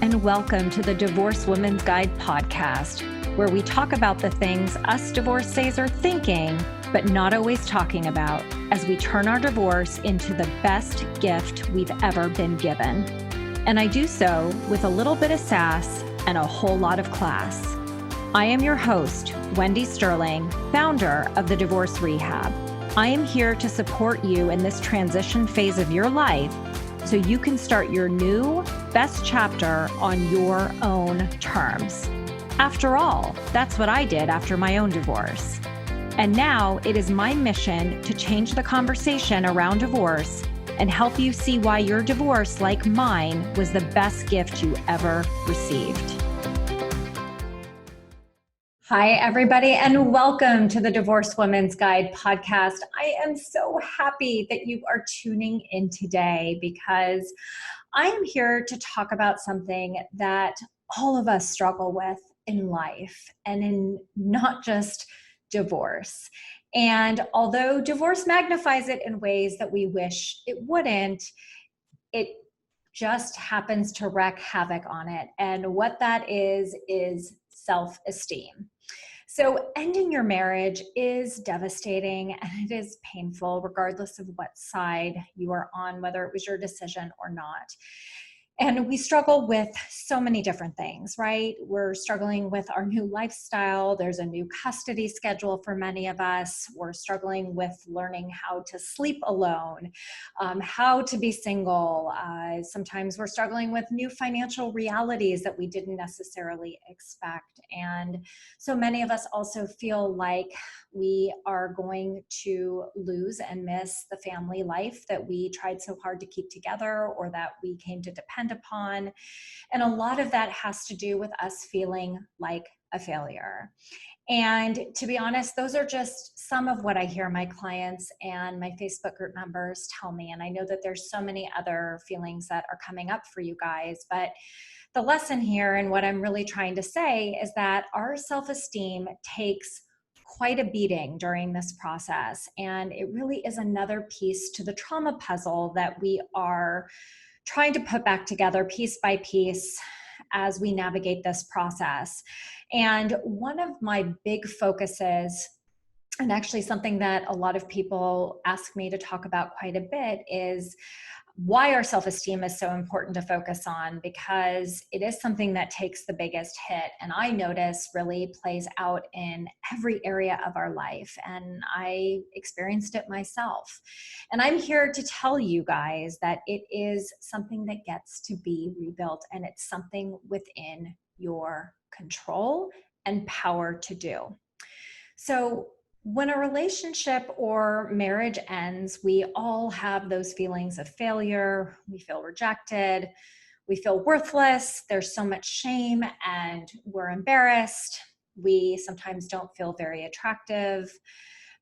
and welcome to the Divorce Women's Guide podcast, where we talk about the things us divorcees are thinking, but not always talking about, as we turn our divorce into the best gift we've ever been given. And I do so with a little bit of sass and a whole lot of class. I am your host, Wendy Sterling, founder of the Divorce Rehab. I am here to support you in this transition phase of your life so you can start your new best chapter on your own terms. After all, that's what I did after my own divorce. And now it is my mission to change the conversation around divorce and help you see why your divorce, like mine, was the best gift you ever received. Hi, everybody, and welcome to the Divorce Women's Guide podcast. I am so happy that you are tuning in today because I am here to talk about something that all of us struggle with in life and in not just divorce. And although divorce magnifies it in ways that we wish it wouldn't, it just happens to wreak havoc on it. And what that is self-esteem. So ending your marriage is devastating and it is painful regardless of what side you are on, whether it was your decision or not. And we struggle with so many different things, right? We're struggling with our new lifestyle. There's a new custody schedule for many of us. We're struggling with learning how to sleep alone, how to be single. Sometimes we're struggling with new financial realities that we didn't necessarily expect. And so many of us also feel like we are going to lose and miss the family life that we tried so hard to keep together or that we came to depend upon. And a lot of that has to do with us feeling like a failure. And to be honest, those are just some of what I hear my clients and my Facebook group members tell me. And I know that there's so many other feelings that are coming up for you guys, but the lesson here and what I'm really trying to say is that our self-esteem takes quite a beating during this process. And it really is another piece to the trauma puzzle that we are trying to put back together piece by piece as we navigate this process. And one of my big focuses, and actually something that a lot of people ask me to talk about quite a bit, is why our self-esteem is so important to focus on, because it is something that takes the biggest hit. And I notice really plays out in every area of our life. And I experienced it myself. And I'm here to tell you guys that it is something that gets to be rebuilt, and it's something within your control and power to do. So when a relationship or marriage ends, we all have those feelings of failure. We feel rejected. We feel worthless. There's so much shame and we're embarrassed. We sometimes don't feel very attractive.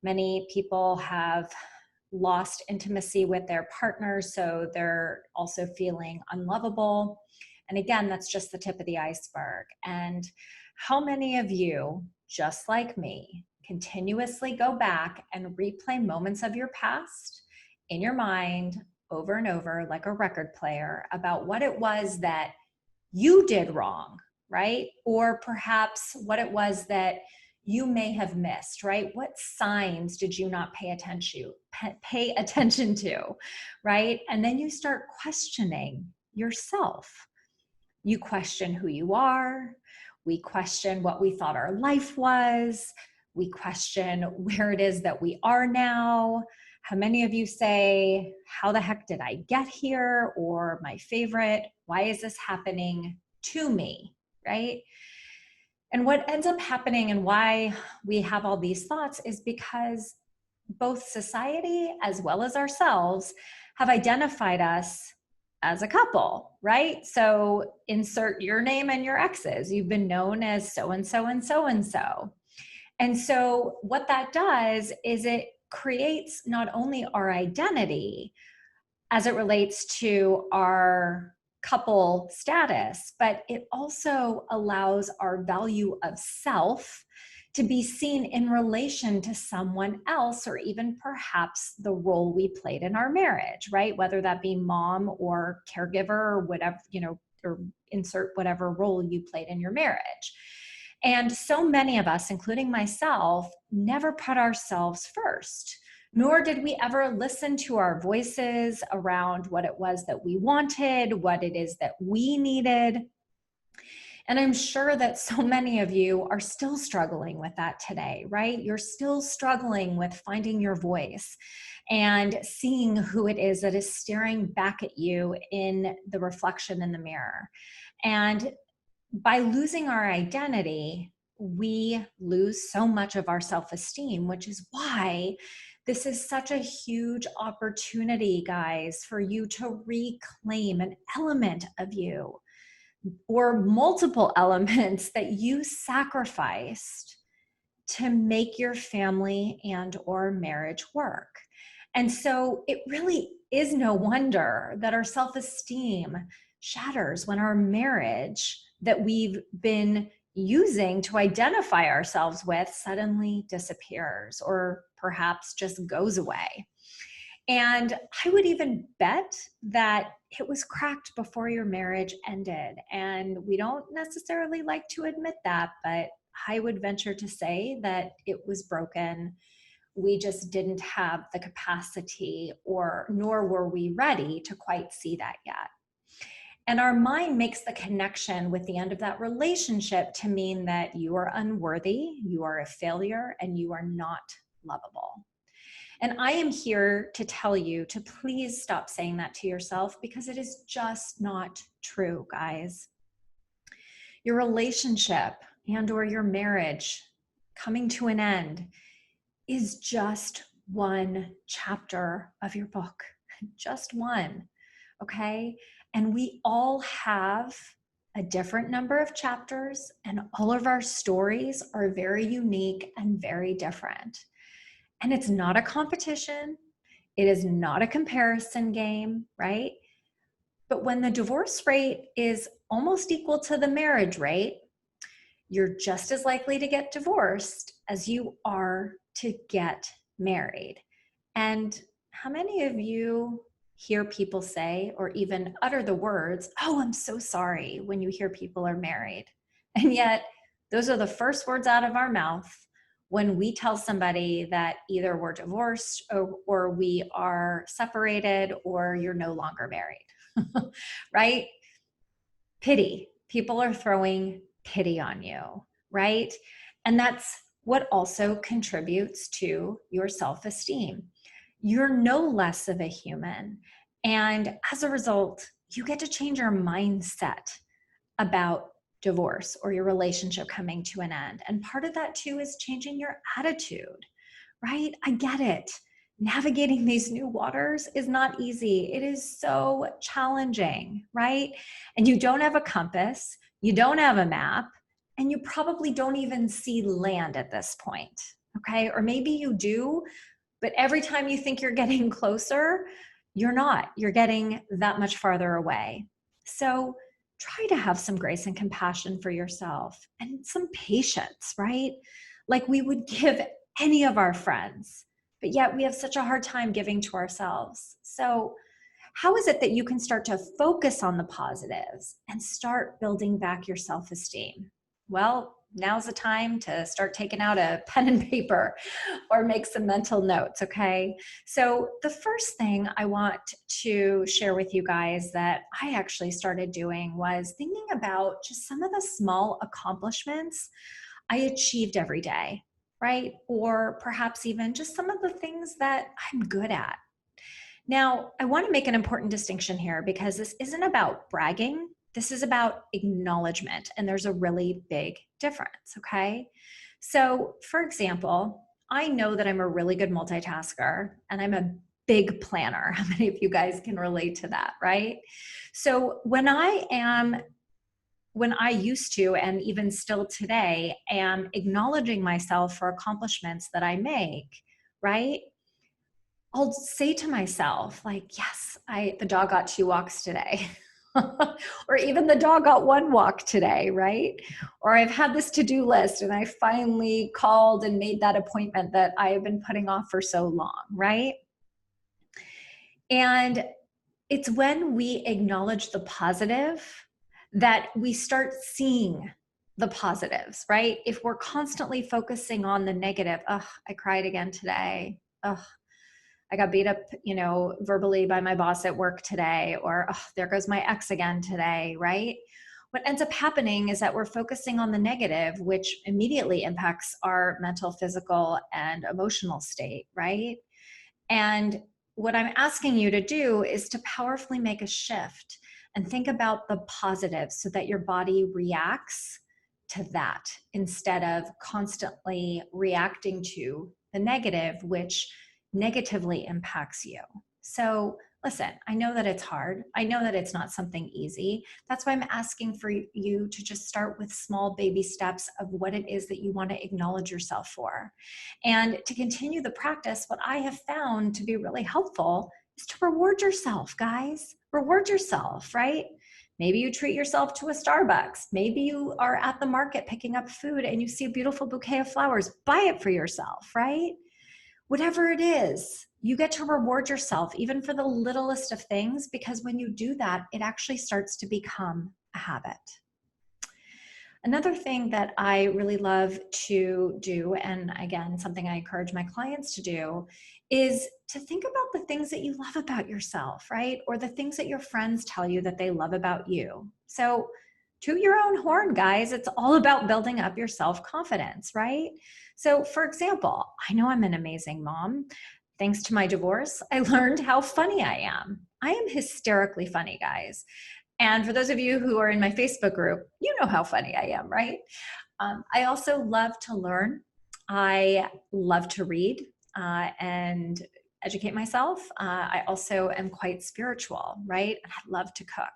Many people have lost intimacy with their partners, so they're also feeling unlovable. And again, that's just the tip of the iceberg. And how many of you, just like me, continuously go back and replay moments of your past in your mind over and over like a record player about what it was that you did wrong, right? Or perhaps what it was that you may have missed, right? What signs did you not pay attention to, right? And then you start questioning yourself. You question who you are. We question what we thought our life was. We question where it is that we are now. How many of you say, how the heck did I get here? Or my favorite, why is this happening to me, right? And what ends up happening and why we have all these thoughts is because both society as well as ourselves have identified us as a couple, right? So insert your name and your ex's. You've been known as so-and-so and so-and-so. And so what that does is it creates not only our identity as it relates to our couple status, but it also allows our value of self to be seen in relation to someone else, or even perhaps the role we played in our marriage, right? Whether that be mom or caregiver or whatever, or insert whatever role you played in your marriage. And so many of us, including myself, never put ourselves first, nor did we ever listen to our voices around what it was that we wanted, what it is that we needed. And I'm sure that so many of you are still struggling with that today, right? You're still struggling with finding your voice and seeing who it is that is staring back at you in the reflection in the mirror. And by losing our identity, we lose so much of our self-esteem, which is why this is such a huge opportunity, guys, for you to reclaim an element of you or multiple elements that you sacrificed to make your family and or marriage work. And so it really is no wonder that our self-esteem shatters when our marriage that we've been using to identify ourselves with suddenly disappears or perhaps just goes away. And I would even bet that it was cracked before your marriage ended. And we don't necessarily like to admit that, but I would venture to say that it was broken. We just didn't have the capacity nor were we ready to quite see that yet. And our mind makes the connection with the end of that relationship to mean that you are unworthy, you are a failure, and you are not lovable. And I am here to tell you to please stop saying that to yourself, because it is just not true, guys. Your relationship and or your marriage coming to an end is just one chapter of your book, just one, okay? And we all have a different number of chapters, and all of our stories are very unique and very different. And it's not a competition. It is not a comparison game, right? But when the divorce rate is almost equal to the marriage rate, you're just as likely to get divorced as you are to get married. And how many of you hear people say, or even utter the words, "Oh, I'm so sorry," when you hear people are married? And yet, those are the first words out of our mouth when we tell somebody that either we're divorced or we are separated or you're no longer married, right? Pity. People are throwing pity on you, right? And that's what also contributes to your self-esteem. You're no less of a human. And as a result, you get to change your mindset about divorce or your relationship coming to an end. And part of that too is changing your attitude, right? I get it. Navigating these new waters is not easy. It is so challenging, right? And you don't have a compass, you don't have a map, and you probably don't even see land at this point, okay? Or maybe you do, but every time you think you're getting closer, you're not. You're getting that much farther away. So try to have some grace and compassion for yourself and some patience, right? Like we would give any of our friends, but yet we have such a hard time giving to ourselves. So how is it that you can start to focus on the positives and start building back your self-esteem? Well, now's the time to start taking out a pen and paper or make some mental notes, okay? So the first thing I want to share with you guys that I actually started doing was thinking about just some of the small accomplishments I achieved every day, right? Or perhaps even just some of the things that I'm good at. Now, I want to make an important distinction here because this isn't about bragging. This is about acknowledgement, and there's a really big difference, okay? So, for example, I know that I'm a really good multitasker and I'm a big planner. How many of you guys can relate to that, right? So, when I used to, and even still today, am acknowledging myself for accomplishments that I make, right? I'll say to myself, like, yes, the dog got 2 walks today. Or even the dog got 1 walk today, right? Or I've had this to-do list and I finally called and made that appointment that I have been putting off for so long, right? And it's when we acknowledge the positive that we start seeing the positives, right? If we're constantly focusing on the negative, oh, I cried again today. Oh, I got beat up, verbally by my boss at work today, or oh, there goes my ex again today, right? What ends up happening is that we're focusing on the negative, which immediately impacts our mental, physical, and emotional state, right? And what I'm asking you to do is to powerfully make a shift and think about the positive so that your body reacts to that instead of constantly reacting to the negative, which negatively impacts you. So, listen, I know that it's hard. I know that it's not something easy. That's why I'm asking for you to just start with small baby steps of what it is that you want to acknowledge yourself for. And to continue the practice, what I have found to be really helpful is to reward yourself, guys. Reward yourself, right? Maybe you treat yourself to a Starbucks. Maybe you are at the market picking up food and you see a beautiful bouquet of flowers. Buy it for yourself, right? Whatever it is, you get to reward yourself, even for the littlest of things, because when you do that, it actually starts to become a habit. Another thing that I really love to do, and again, something I encourage my clients to do, is to think about the things that you love about yourself, right? Or the things that your friends tell you that they love about you. So, toot your own horn, guys. It's all about building up your self-confidence, right? So, for example, I know I'm an amazing mom. Thanks to my divorce, I learned how funny I am. I am hysterically funny, guys. And for those of you who are in my Facebook group, you know how funny I am, right? I also love to learn. I love to read and educate myself. I also am quite spiritual, right? And I love to cook.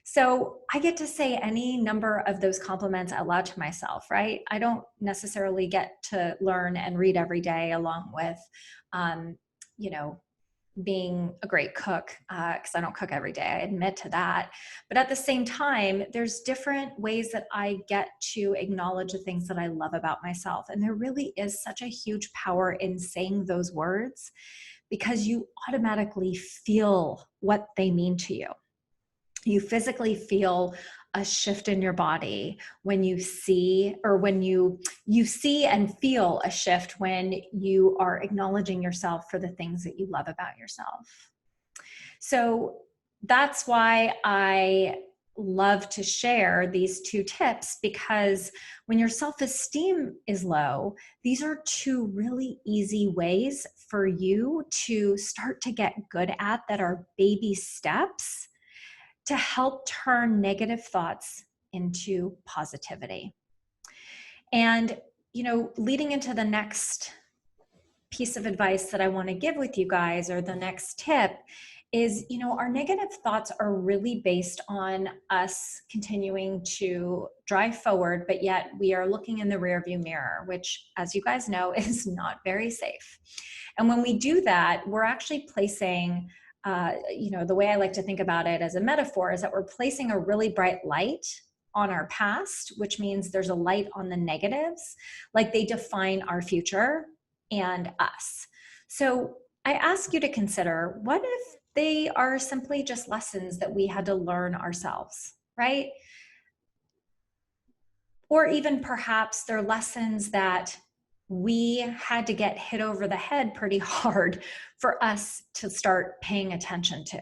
So I get to say any number of those compliments out loud to myself, right? I don't necessarily get to learn and read every day along with, you know, being a great cook, because I don't cook every day, I admit to that. But at the same time, there's different ways that I get to acknowledge the things that I love about myself. And there really is such a huge power in saying those words because you automatically feel what they mean to you. You physically feel a shift in your body when you see, or when you see and feel a shift when you are acknowledging yourself for the things that you love about yourself. So that's why I love to share these two tips, because when your self-esteem is low, these are two really easy ways for you to start to get good at that are baby steps to help turn negative thoughts into positivity. And, leading into the next piece of advice that I want to give with you guys, or the next tip, is, our negative thoughts are really based on us continuing to drive forward, but yet we are looking in the rearview mirror, which, as you guys know, is not very safe. And when we do that, we're actually placing the way I like to think about it as a metaphor is that we're placing a really bright light on our past, which means there's a light on the negatives, like they define our future and us. So I ask you to consider, what if they are simply just lessons that we had to learn ourselves, right? Or even perhaps they're lessons that we had to get hit over the head pretty hard for us to start paying attention to.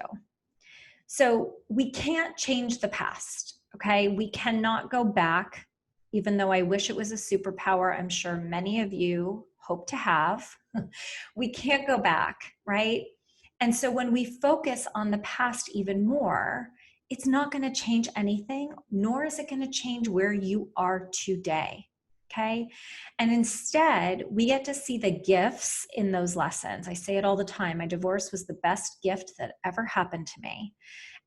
So we can't change the past, okay? We cannot go back, even though I wish it was a superpower I'm sure many of you hope to have. We can't go back, right? And so when we focus on the past even more, it's not going to change anything, nor is it going to change where you are today. Okay. And instead, we get to see the gifts in those lessons. I say it all the time. My divorce was the best gift that ever happened to me.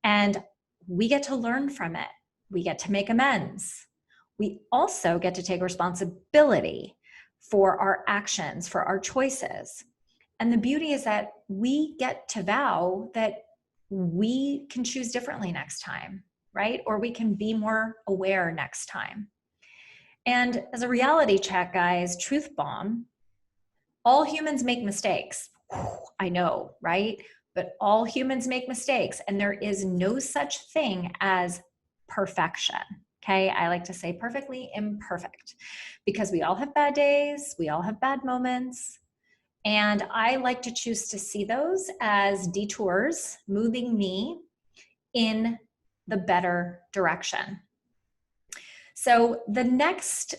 And we get to learn from it. We get to make amends. We also get to take responsibility for our actions, for our choices. And the beauty is that we get to vow that we can choose differently next time, right? Or we can be more aware next time. And as a reality check, guys, truth bomb, all humans make mistakes. I know, right? But all humans make mistakes, and there is no such thing as perfection. Okay, I like to say perfectly imperfect because we all have bad days, we all have bad moments, and I like to choose to see those as detours moving me in the better direction. So the next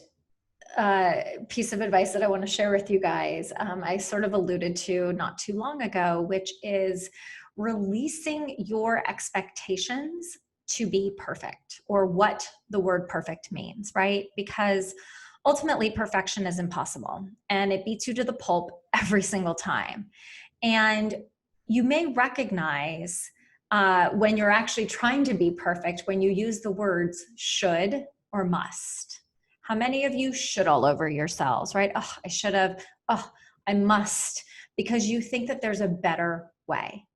piece of advice that I want to share with you guys, I sort of alluded to not too long ago, which is releasing your expectations to be perfect, or what the word perfect means, right? Because ultimately perfection is impossible and it beats you to the pulp every single time. And you may recognize when you're actually trying to be perfect when you use the words should or must. How many of you should all over yourselves, right? Oh, I should have, oh, I must, because you think that there's a better way.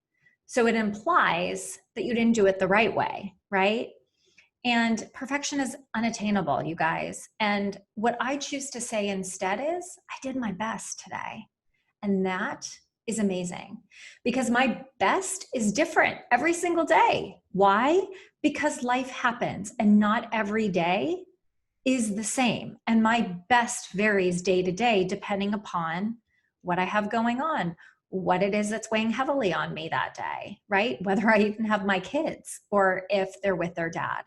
So it implies that you didn't do it the right way, right? And perfection is unattainable, you guys. And what I choose to say instead is, I did my best today. And that is amazing because my best is different every single day. Why? Because life happens and not every day is the same. And my best varies day to day depending upon what I have going on, what it is that's weighing heavily on me that day, right? Whether I even have my kids or if they're with their dad.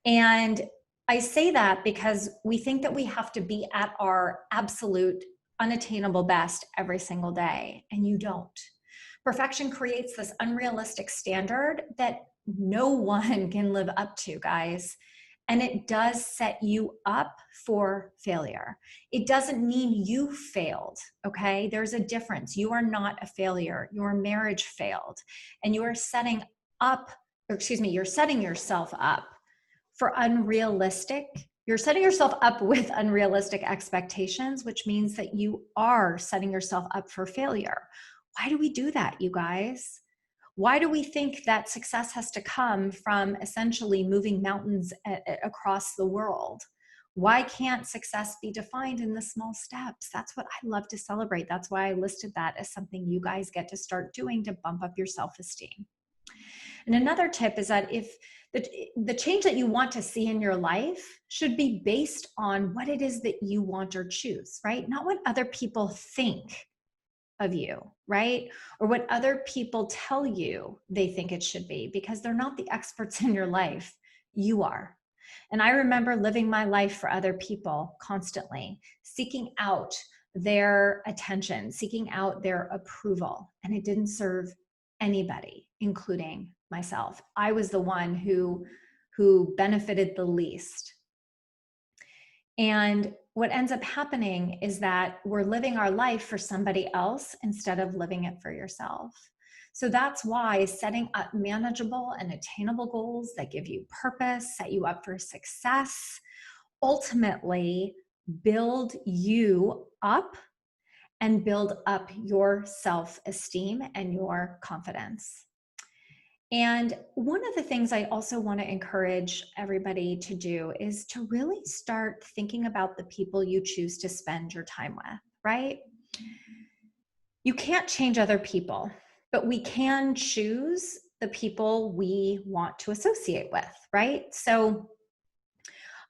And I say that because we think that we have to be at our absolute unattainable best every single day, and you don't. Perfection creates this unrealistic standard that no one can live up to, guys. And it does set you up for failure. It doesn't mean you failed, okay? There's a difference. You are not a failure. Your marriage failed. And you are setting up, you're setting yourself up for you're setting yourself up with unrealistic expectations, which means that you are setting yourself up for failure. Why do we do that, you guys? Why do we think that success has to come from essentially moving mountains across the world? Why can't success be defined in the small steps? That's what I love to celebrate. That's why I listed that as something you guys get to start doing to bump up your self-esteem. And another tip is that if the change that you want to see in your life should be based on what it is that you want or choose, right? Not what other people think of you, right? Or what other people tell you they think it should be, because they're not the experts in your life. You are. And I remember living my life for other people constantly, seeking out their attention, seeking out their approval, and it didn't serve anybody, including myself. I was the one who benefited the least. And what ends up happening is that we're living our life for somebody else instead of living it for yourself. So that's why setting up manageable and attainable goals that give you purpose, set you up for success, ultimately build you up and build up your self-esteem and your confidence. And one of the things I also want to encourage everybody to do is to really start thinking about the people you choose to spend your time with, right? You can't change other people, but we can choose the people we want to associate with, right? So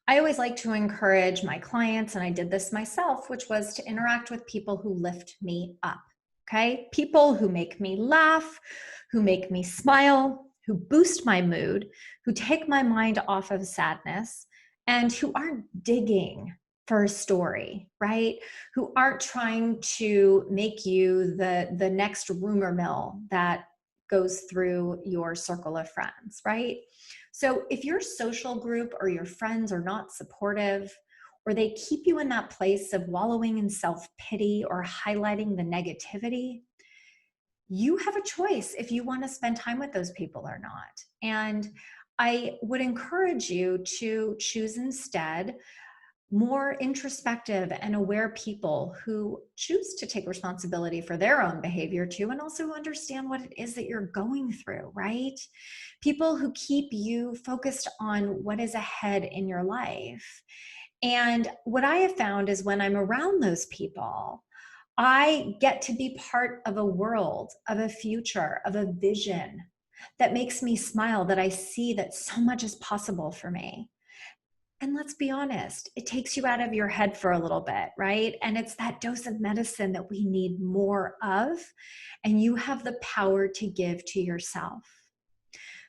I always like to encourage my clients, and I did this myself, which was to interact with people who lift me up, okay? People who make me laugh, who make me smile, who boost my mood, who take my mind off of sadness, and who aren't digging for a story, right? Who aren't trying to make you the next rumor mill that goes through your circle of friends, right? So if your social group or your friends are not supportive, or they keep you in that place of wallowing in self-pity or highlighting the negativity, you have a choice if you want to spend time with those people or not. And I would encourage you to choose instead more introspective and aware people who choose to take responsibility for their own behavior too, and also understand what it is that you're going through, right? People who keep you focused on what is ahead in your life. And what I have found is when I'm around those people, I get to be part of a world, of a future, of a vision that makes me smile, that I see that so much is possible for me. And let's be honest, it takes you out of your head for a little bit, right? And it's that dose of medicine that we need more of, and you have the power to give to yourself.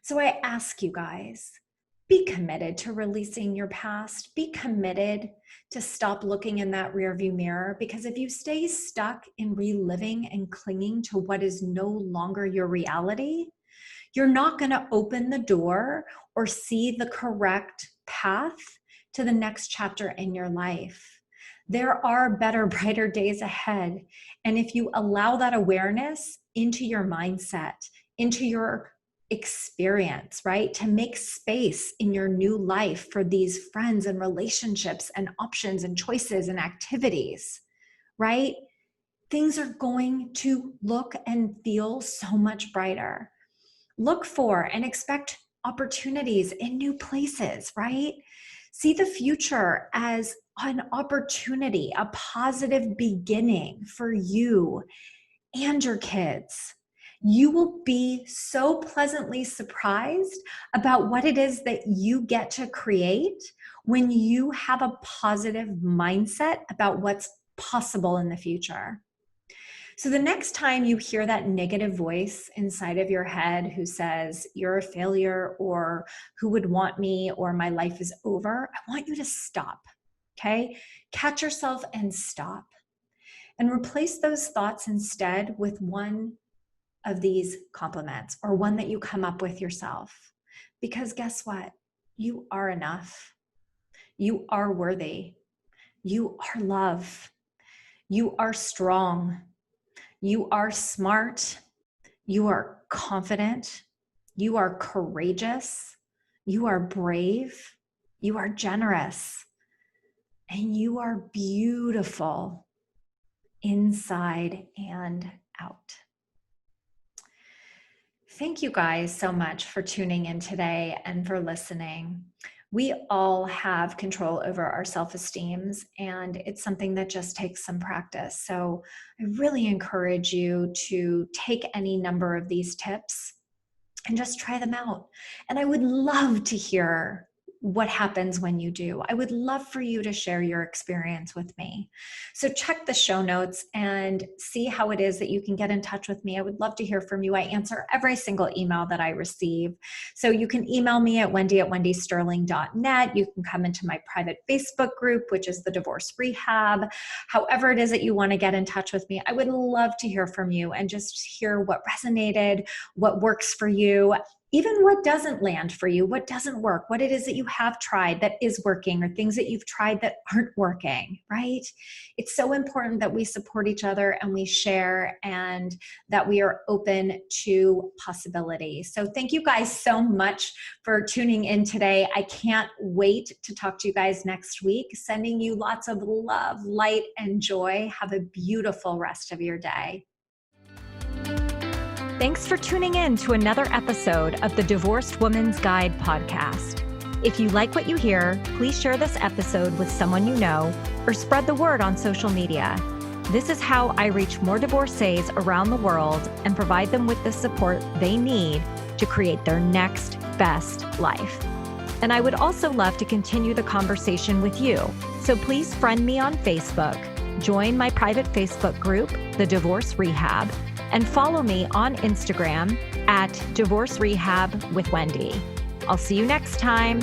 So I ask you guys, be committed to releasing your past. Be committed to stop looking in that rearview mirror, because if you stay stuck in reliving and clinging to what is no longer your reality, you're not going to open the door or see the correct path to the next chapter in your life. There are better, brighter days ahead. And if you allow that awareness into your mindset, into your experience, right, to make space in your new life for these friends and relationships and options and choices and activities, right, things are going to look and feel so much brighter. Look for and expect opportunities in new places, right? See the future as an opportunity, a positive beginning for you and your kids. You will be so pleasantly surprised about what it is that you get to create when you have a positive mindset about what's possible in the future. So the next time you hear that negative voice inside of your head who says you're a failure, or who would want me, or my life is over, I want you to stop, okay? Catch yourself and stop. And replace those thoughts instead with one of these compliments, or one that you come up with yourself. Because guess what? You are enough. You are worthy. You are love. You are strong. You are smart. You are confident. You are courageous. You are brave. You are generous. And you are beautiful inside and out. Thank you guys so much for tuning in today and for listening. We all have control over our self-esteems, and it's something that just takes some practice. So I really encourage you to take any number of these tips and just try them out. And I would love to hear what happens when you do. I would love for you to share your experience with me. So check the show notes and see how it is that you can get in touch with me. I would love to hear from you. I answer every single email that I receive. So you can email me at wendy@wendysterling.net. You can come into my private Facebook group, which is the Divorce Rehab. However it is that you want to get in touch with me, I would love to hear from you and just hear what resonated, what works for you, even what doesn't land for you, what doesn't work, what it is that you have tried that is working, or things that you've tried that aren't working, right? It's so important that we support each other and we share, and that we are open to possibility. So thank you guys so much for tuning in today. I can't wait to talk to you guys next week. Sending you lots of love, light, and joy. Have a beautiful rest of your day. Thanks for tuning in to another episode of the Divorced Woman's Guide podcast. If you like what you hear, please share this episode with someone you know, or spread the word on social media. This is how I reach more divorcees around the world and provide them with the support they need to create their next best life. And I would also love to continue the conversation with you. So please friend me on Facebook, join my private Facebook group, The Divorce Rehab, and follow me on Instagram at Divorce Rehab with Wendy. I'll see you next time.